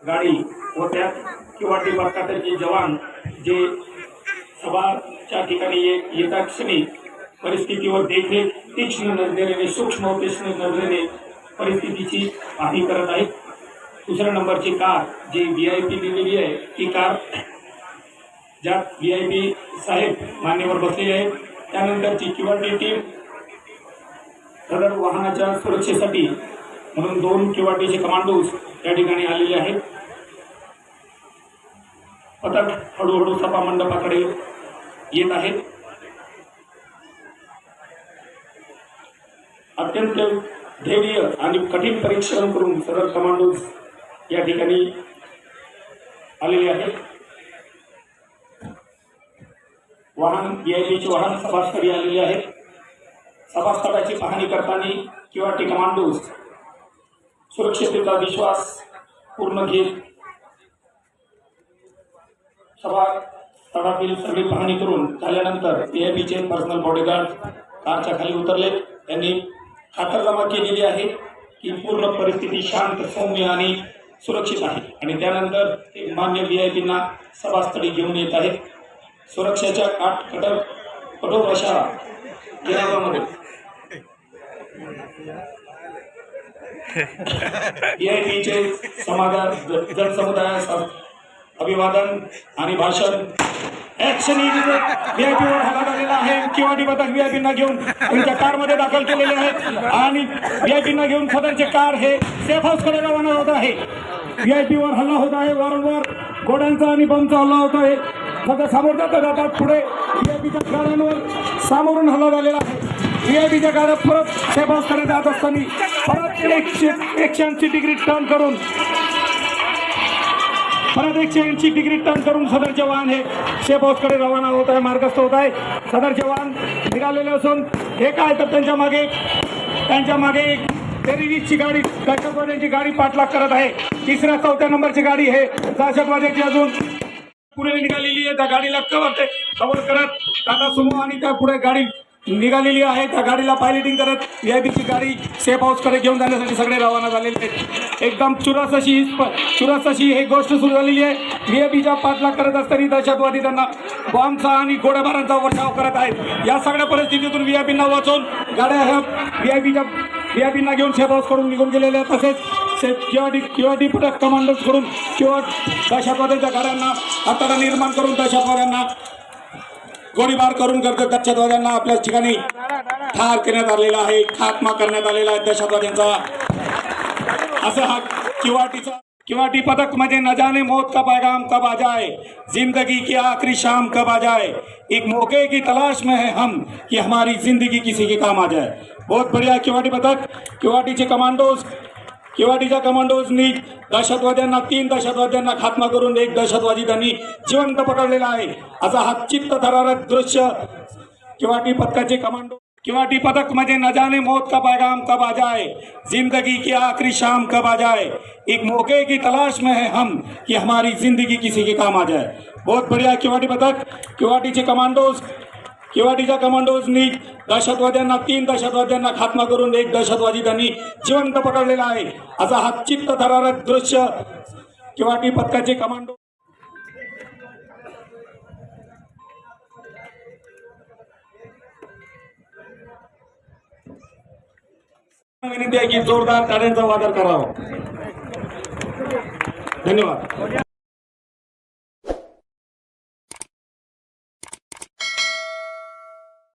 गाडी व त्यात किंवा पथकाचे जवान जे सभाच्या ठिकाणी येता क्षणी परिस्थितीवर देखरेख तीक्ष्ण नजरेने सूक्ष्म तीक्ष्ण नजरेने परिस्थितीची पाहणी करत आहेत। दुसऱ्या नंबरची कार जी VIP दिलेली आहे ती कार ज्यात VIP साहेब मान्यवर बसलेले आहेत। त्यानंतरची किवाटी टीम सदर वाहनाच्या सुरक्षेसाठी म्हणून 2 किवाटीचे कमांडोज या ठिकाणी आलेले आहेत। पथक हळूहळू सभा मंडपाकडे येत आहेत। अत्यंत धैर्य आणि कठीण परिश्रम करून सदर कमांडोज या ठिकाणी आलेले आहेत। वाहन VIPचे वाहन सभास्थळी आलेले आहेत। सभास्थळाची पाहणी करताना किवाटी कमांडोज सुरक्षेचा विश्वास पूर्ण घेत सभास्थळातील सगळी पाहणी करून झाल्यानंतर VIPचे पर्सनल बॉडीगार्ड कारच्या खाली उतरले। त्यांनी खातरजमा केलेली आहे की पूर्ण परिस्थिती शांत सौम्य आणि सुरक्षित आहे आणि त्यानंतर एक मान्य VIPंना सभास्थळी घेऊन येत आहेत। सुरक्षेच्या कठोर अशा गिरावामध्ये VIPचे जनसमुदायास अभिवादन आणि भाषण VIPवर हल्ला झालेला आहे। किवाटी पथक VIPंना घेऊन त्यांच्या कारमध्ये दाखल केलेले आहेत आणि VIPंना घेऊन सदरचे कार हे सेफ हाऊसकडे रवाना होत आहे। VIPवर हल्ला होत आहे, वारंवार गोड्यांचा आणि बमचा हल्ला होत आहे। फक्त समोर जातात पुढे VIPच्या गाड्यांवर सामोरून हल्ला झालेला आहे। VIPच्या गाड्या परत सेफ हाऊसकडे जात असताना परत 180 डिग्री टर्न करून सदरचे वाहन हे सेफ हाऊसकडे रवाना होत आहे, मार्गस्थ होत आहे। सदरचे वाहन निघालेले असून हे काय तर त्यांच्या मागे टेररिस्टची गाडी दहशतवाद्यांची गाडी पाठलाग करत आहे। 3ऱ्या 4थ्या नंबरची गाडी हे दहशतवाद्याची अजून पुढे निघालेली आहे। त्या गाडीला कव्हर करत टाटा सुमो आणि त्या पुढे गाडी निघालेली आहे। त्या गाडीला पायलटिंग करत VIPची गाडी सेफ हाऊसकडे घेऊन जाण्यासाठी सगळे रवाना झालेले आहेत। एकदम चुरासाशी ही गोष्ट सुरू झालेली आहे। VIPच्या पाठलाग करत असताना दहशतवादी त्यांना बॉम्बचा आणि गोळीबारांचा वर्षाव करत आहेत। या सगळ्या परिस्थितीतून VIPंना वाचवून गाड्या ह्या VIPंना घेऊन सेफ हाऊसकडून निघून गेलेल्या आहेत। तसेच किवाटी पथक कमांडोजकडून किंवा दहशतवाद्यांच्या गाड्यांना हाताळा निर्माण करून दहशतवाद्यांना गोळीबार करून दहशतवाद्यांना आपल्या ठिकाणी ठार करण्यात आलेला आहे, खात्मा करण्यात आलेला आहे दहशतवाद्यांचा। असं हा किवाटी पथक मध्ये न जाने मौत का पैगाम कब आ जाए, जिंदगी की आखिरी शाम कब आ जाए, एक मौके की तलाश में है हम कि हमारी जिंदगी किसी के काम आ जाए। बहुत बढ़िया किवाटी पथक किवाटीच्या कमांडोजनी दहशतवाद्यांना 3 दहशतवाद्यांना खात्मा करून 1 दहशतवादी त्यांनी जिवंत पकडलेला आहे। असा हा चित्तथरारक दृश्य किवाटी पथक मध्ये न जाने मौत का पैगाम कब आ जाए, जिंदगी की आखिरी शाम कब आ जाए, एक मौके की तलाश में है हम कि हमारी जिंदगी किसी के काम आ जाए। बहुत बढ़िया किवाटी पथक किवाटीच्या कमांडोजनी दहशतवाद्यांना 3 दहशतवाद्यांना खात्मा करून 1 दहशतवादी त्यांनी जिवंत पकडलेला आहे। असा हा चित्तथरारक दृश्य किवाटी पथकाचे कमांडो विनंती आहे की जोरदार ताड्यांचा वादन करावा। धन्यवाद।